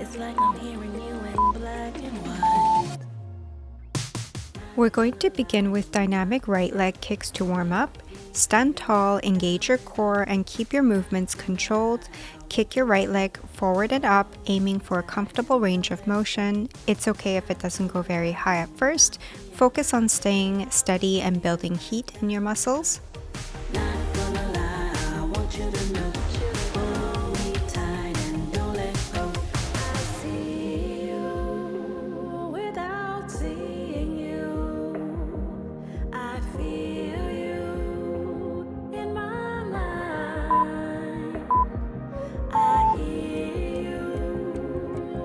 It's like I'm hearing you in black and white. We're going to begin with dynamic right leg kicks to warm up. Stand tall, engage your core, and keep your movements controlled. Kick your right leg forward and up, aiming for a comfortable range of motion. It's okay if it doesn't go very high at first. Focus on staying steady and building heat in your muscles. Not gonna lie, I want you to know. Hold me tight and don't let go. I see you without seeing you. I feel you in my mind. I hear you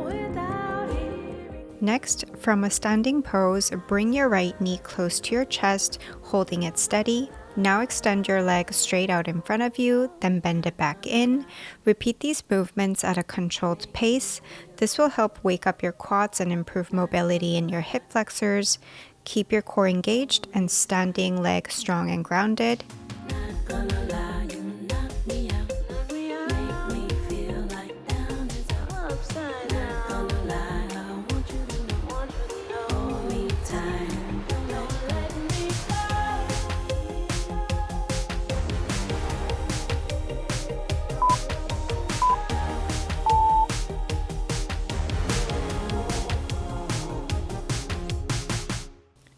without hearing. Next, from a standing pose, bring your right knee close to your chest, holding it steady. Now extend your leg straight out in front of you, then bend it back in. Repeat these movements at a controlled pace. This will help wake up your quads and improve mobility in your hip flexors. Keep your core engaged and standing leg strong and grounded. Not gonna lie, you knock me out. Make me feel like down is upside down. Not gonna lie, I want you to know. Hold me tight and don't let me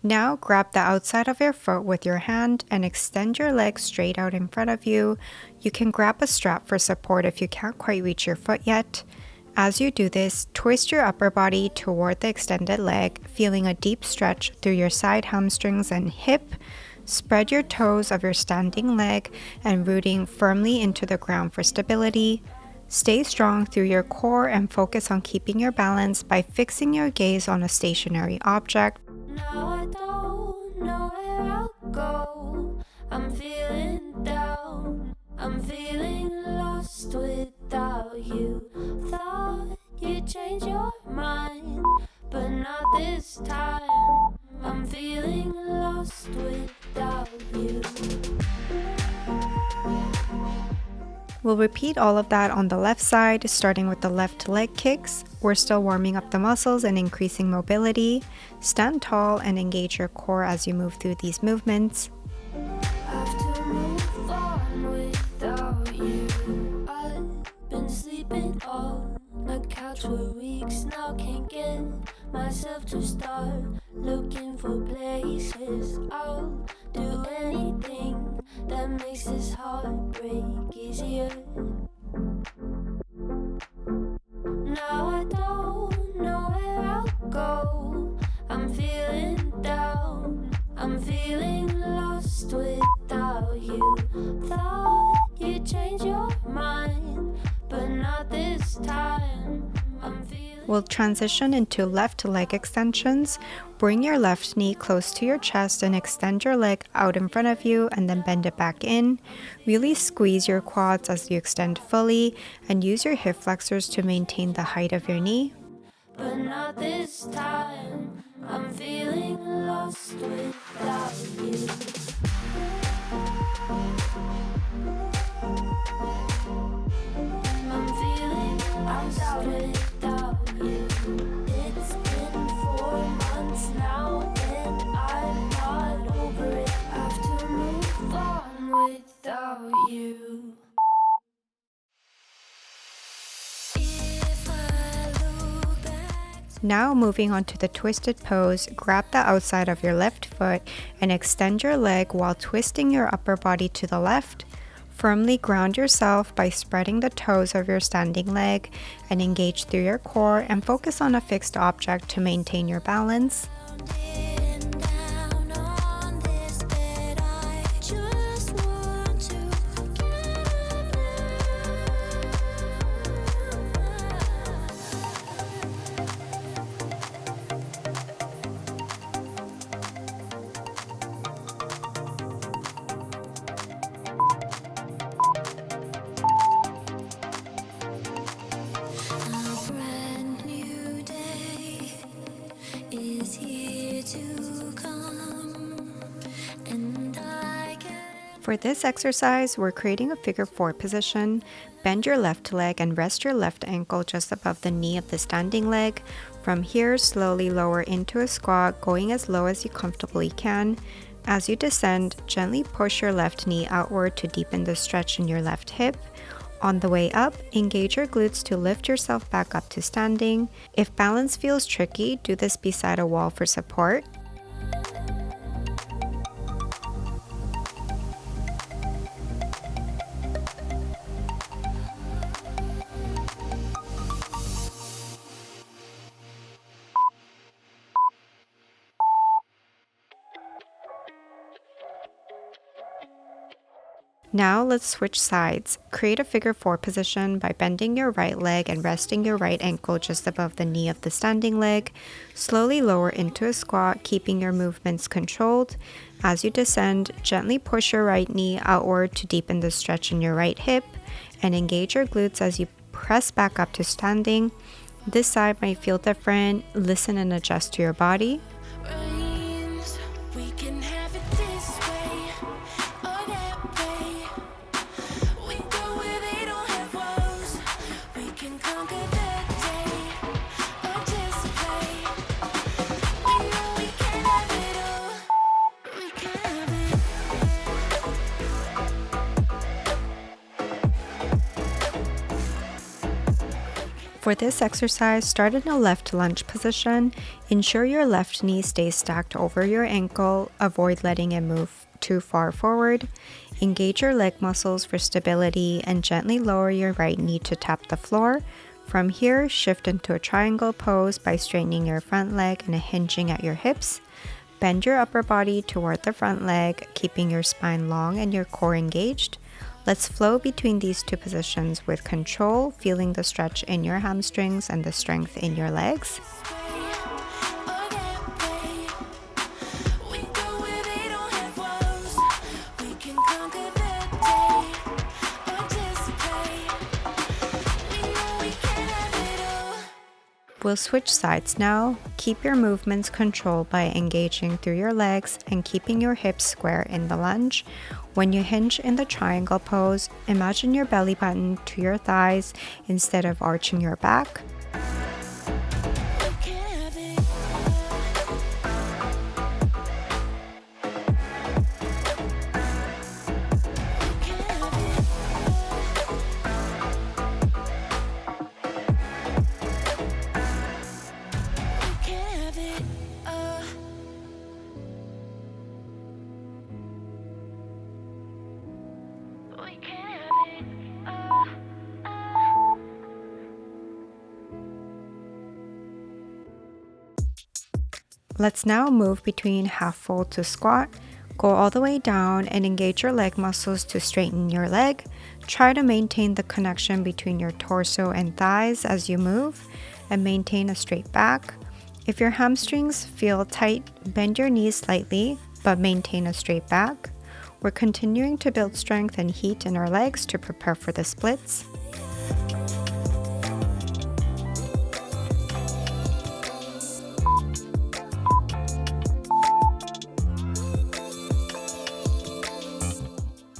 Now grab the outside of your foot with your hand and extend your leg straight out in front of you. You can grab a strap for support if you can't quite reach your foot yet. As you do this, twist your upper body toward the extended leg, feeling a deep stretch through your side hamstrings and hip. Spread your toes of your standing leg and rooting firmly into the ground for stability. Stay strong through your core and focus on keeping your balance by fixing your gaze on a stationary object. Now I don't know where I'll go. I'm feeling down. I'm feeling lost without you. Thought you'd change your mind, but not this time. I'm feeling lost without you. We'll repeat all of that on the left side, starting with the left leg kicks. We're still warming up the muscles and increasing mobility. Stand tall and engage your core as you move through these movements. Have to move on without you. I've been sleeping on the couch for weeks now. Can't get myself to start looking for places. I'll do anything that makes this heartbreak easier. Now I don't know where I'll go. I'm feeling down. I'm feeling lost without you. Thought you'd change your mind, but not this time. I'm feeling. We'll transition into left leg extensions. Bring your left knee close to your chest and extend your leg out in front of you and then bend it back in. Really squeeze your quads as you extend fully and use your hip flexors to maintain the height of your knee. But not this time. I'm feeling lost without you. I'm feeling lost without you. It's been 4 months now and I'm not over it. Have to move on without you. If I look back. Now moving on to the twisted pose, grab the outside of your left foot and extend your leg while twisting your upper body to the left. Firmly ground yourself by spreading the toes of your standing leg and engage through your core and focus on a fixed object to maintain your balance. Getting down on this bed, I just want to get A brand new day is here to For this exercise, we're creating a figure 4 position. Bend your left leg and rest your left ankle just above the knee of the standing leg. From here, slowly lower into a squat, going as low as you comfortably can. As you descend, gently push your left knee outward to deepen the stretch in your left hip. On the way up, engage your glutes to lift yourself back up to standing. If balance feels tricky, do this beside a wall for support. Now let's switch sides. Create a figure 4 position by bending your right leg and resting your right ankle just above the knee of the standing leg. Slowly lower into a squat, keeping your movements controlled. As you descend, gently push your right knee outward to deepen the stretch in your right hip, and engage your glutes as you press back up to standing. This side might feel different. Listen and adjust to your body. For this exercise, start in a left lunge position. Ensure your left knee stays stacked over your ankle. Avoid letting it move too far forward. Engage your leg muscles for stability and gently lower your right knee to tap the floor. From here, shift into a triangle pose by straightening your front leg and hinging at your hips. Bend your upper body toward the front leg, keeping your spine long and your core engaged. Let's flow between these two positions with control, feeling the stretch in your hamstrings and the strength in your legs. We'll switch sides now. Keep your movements controlled by engaging through your legs and keeping your hips square in the lunge. When you hinge in the triangle pose, imagine your belly button to your thighs instead of arching your back. Let's now move between half fold to squat. Go all the way down and engage your leg muscles to straighten your leg. Try to maintain the connection between your torso and thighs as you move, and maintain a straight back. If your hamstrings feel tight, bend your knees slightly, but maintain a straight back. We're continuing to build strength and heat in our legs to prepare for the splits.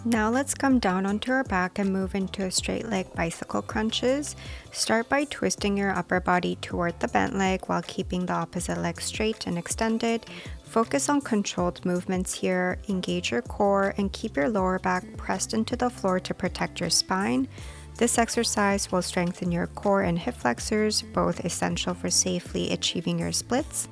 Now let's come down onto our back and move into a straight leg bicycle crunches. Start by twisting your upper body toward the bent leg while keeping the opposite leg straight and extended. Focus on controlled movements here. Engage your core and keep your lower back pressed into the floor to protect your spine. This exercise will strengthen your core and hip flexors, both essential for safely achieving your splits.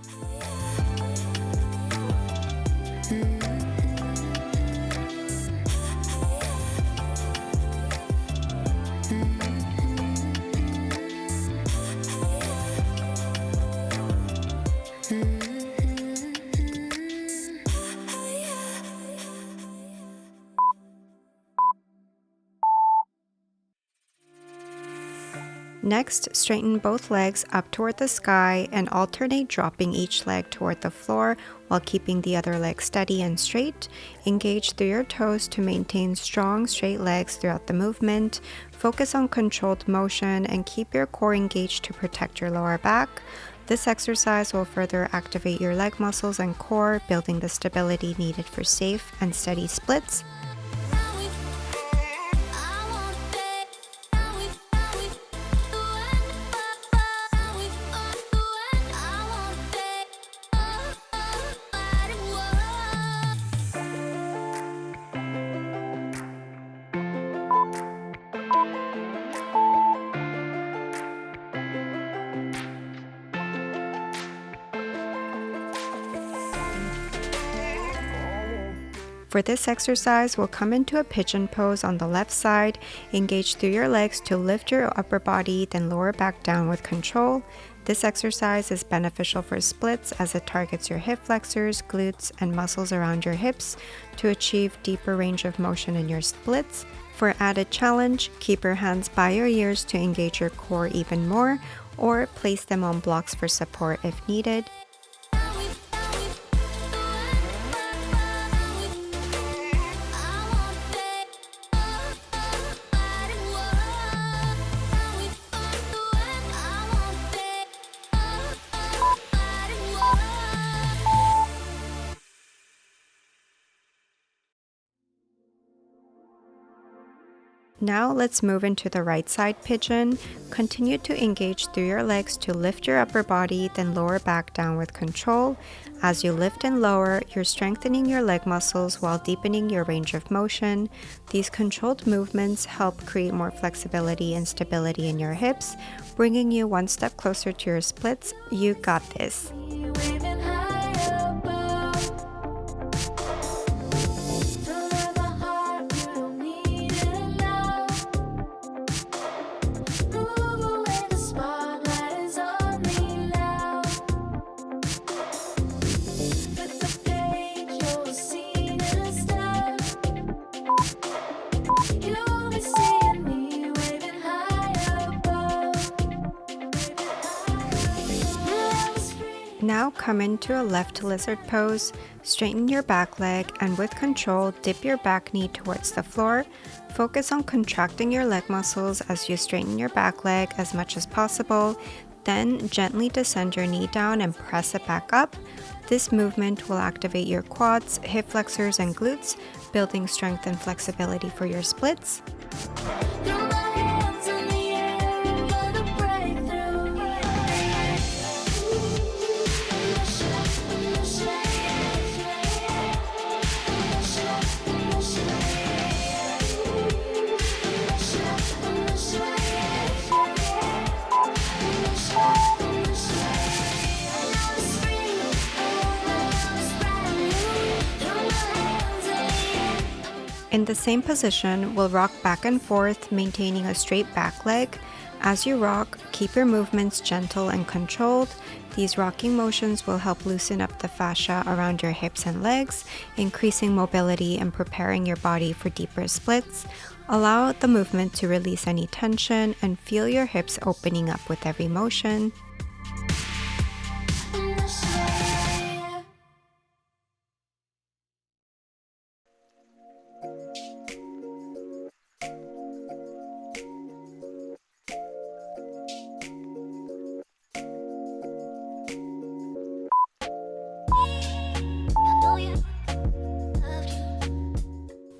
Next, straighten both legs up toward the sky and alternate dropping each leg toward the floor while keeping the other leg steady and straight. Engage through your toes to maintain strong, straight legs throughout the movement. Focus on controlled motion and keep your core engaged to protect your lower back. This exercise will further activate your leg muscles and core, building the stability needed for safe and steady splits. For this exercise, we'll come into a pigeon pose on the left side, engage through your legs to lift your upper body, then lower back down with control. This exercise is beneficial for splits as it targets your hip flexors, glutes, and muscles around your hips to achieve deeper range of motion in your splits. For added challenge, keep your hands by your ears to engage your core even more, or place them on blocks for support if needed. Now let's move into the right side pigeon. Continue to engage through your legs to lift your upper body, then lower back down with control. As you lift and lower, you're strengthening your leg muscles while deepening your range of motion. These controlled movements help create more flexibility and stability in your hips, bringing you one step closer to your splits. You got this. Now come into a left lizard pose, straighten your back leg, and with control, dip your back knee towards the floor. Focus on contracting your leg muscles as you straighten your back leg as much as possible. Then gently descend your knee down and press it back up. This movement will activate your quads, hip flexors, and glutes, building strength and flexibility for your splits. In the same position, we'll rock back and forth, maintaining a straight back leg. As you rock, keep your movements gentle and controlled. These rocking motions will help loosen up the fascia around your hips and legs, increasing mobility and preparing your body for deeper splits. Allow the movement to release any tension and feel your hips opening up with every motion.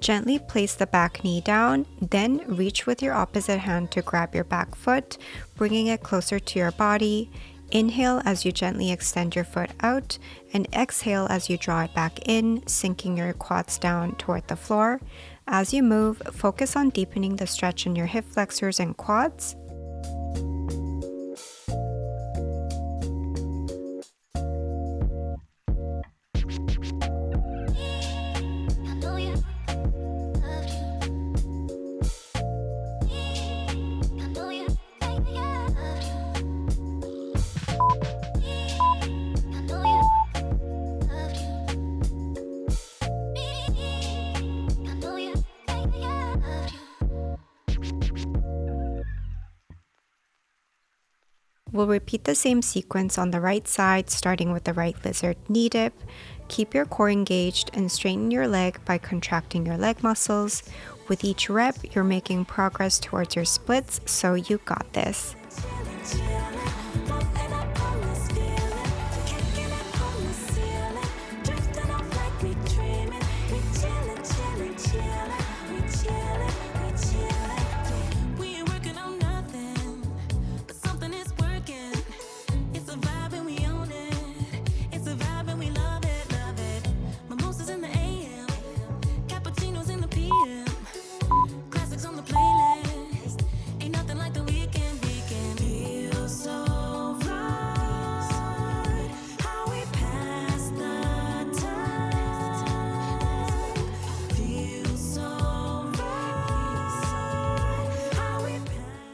Gently place the back knee down, then reach with your opposite hand to grab your back foot, bringing it closer to your body. Inhale as you gently extend your foot out, and exhale as you draw it back in, sinking your quads down toward the floor. As you move, focus on deepening the stretch in your hip flexors and quads. We'll repeat the same sequence on the right side, starting with the right lizard knee dip. Keep your core engaged and straighten your leg by contracting your leg muscles. With each rep, you're making progress towards your splits, so you got this.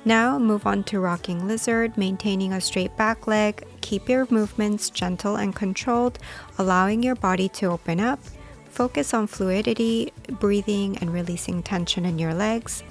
Now move on to rocking lizard, maintaining a straight back leg. Keep your movements gentle and controlled, allowing your body to open up. Focus on fluidity, breathing, and releasing tension in your legs.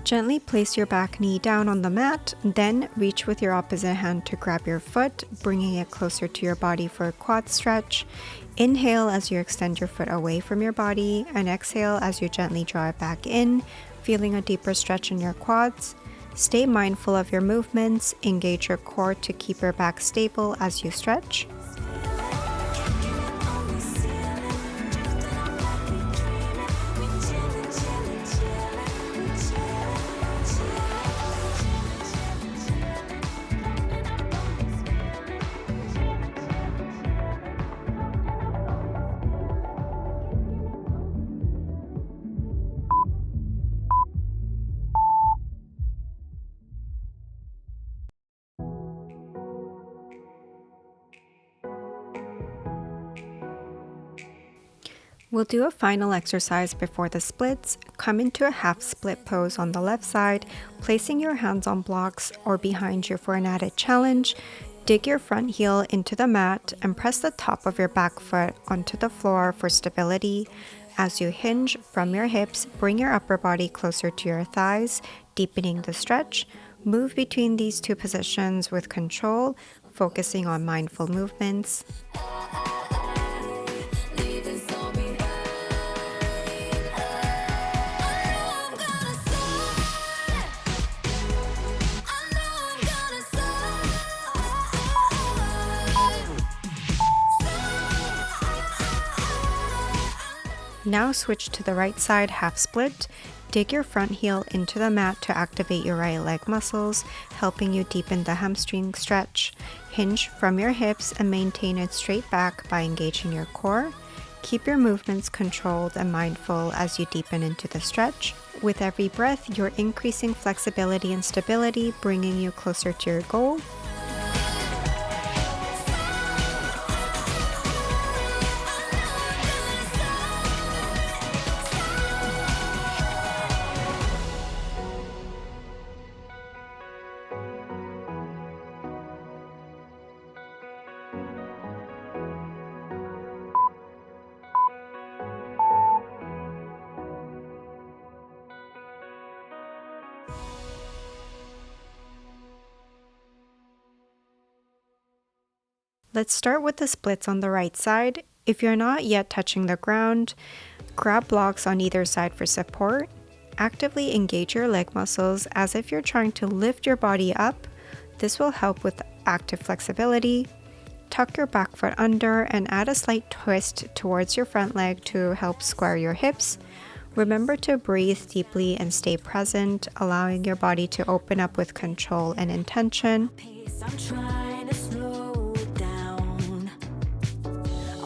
Gently place your back knee down on the mat, then reach with your opposite hand to grab your foot, bringing it closer to your body for a quad stretch. Inhale as you extend your foot away from your body, and exhale as you gently draw it back in, feeling a deeper stretch in your quads. Stay mindful of your movements, engage your core to keep your back stable as you stretch. We'll do a final exercise before the splits. Come into a half split pose on the left side, placing your hands on blocks or behind you for an added challenge. Dig your front heel into the mat and press the top of your back foot onto the floor for stability. As you hinge from your hips, bring your upper body closer to your thighs, deepening the stretch. Move between these two positions with control, focusing on mindful movements. Now switch to the right side half split. Dig your front heel into the mat to activate your right leg muscles, helping you deepen the hamstring stretch. Hinge from your hips and maintain a straight back by engaging your core. Keep your movements controlled and mindful as you deepen into the stretch. With every breath, you're increasing flexibility and stability, bringing you closer to your goal. Let's start with the splits on the right side. If you're not yet touching the ground, grab blocks on either side for support. Actively engage your leg muscles as if you're trying to lift your body up. This will help with active flexibility. Tuck your back foot under and add a slight twist towards your front leg to help square your hips. Remember to breathe deeply and stay present, allowing your body to open up with control and intention. I'm trying to slow it down.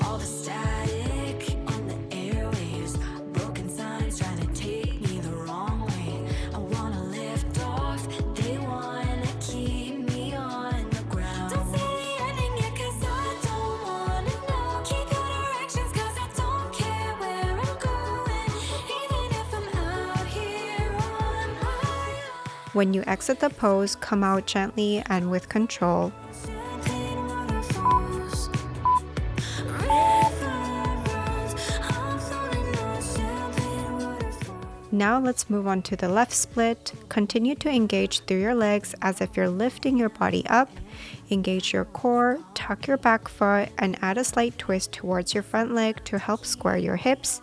All the static on the airwaves, broken signs trying to take me the wrong way. I wanna lift off, they wanna keep me on the ground. Don't say the ending yet, 'cause I don't wanna know. Keep your directions, 'cause I don't care where I'm going, even if I'm out here on my own. When you exit the pose, come out gently and with control. Champagne waterfalls, river runs, I'm floating on champagne waterfalls. Now let's move on to the left split. Continue to engage through your legs as if you're lifting your body up. Engage your core, tuck your back foot, and add a slight twist towards your front leg to help square your hips.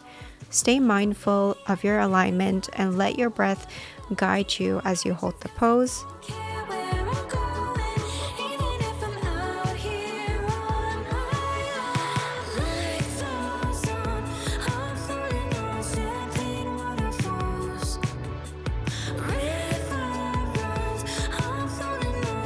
Stay mindful of your alignment and let your breath guide you as you hold the pose. Care where I'm going, even if I'm out here on my own. Light flows on, I'm floating on champagne waterfalls. River runs, I'm floating on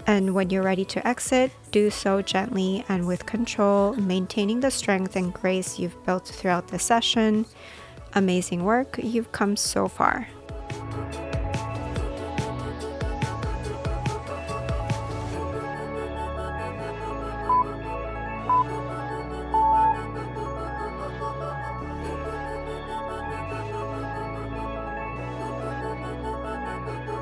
And when you're ready to exit, do so gently and with control, maintaining the strength and grace you've built throughout the session. Amazing work, you've come so far.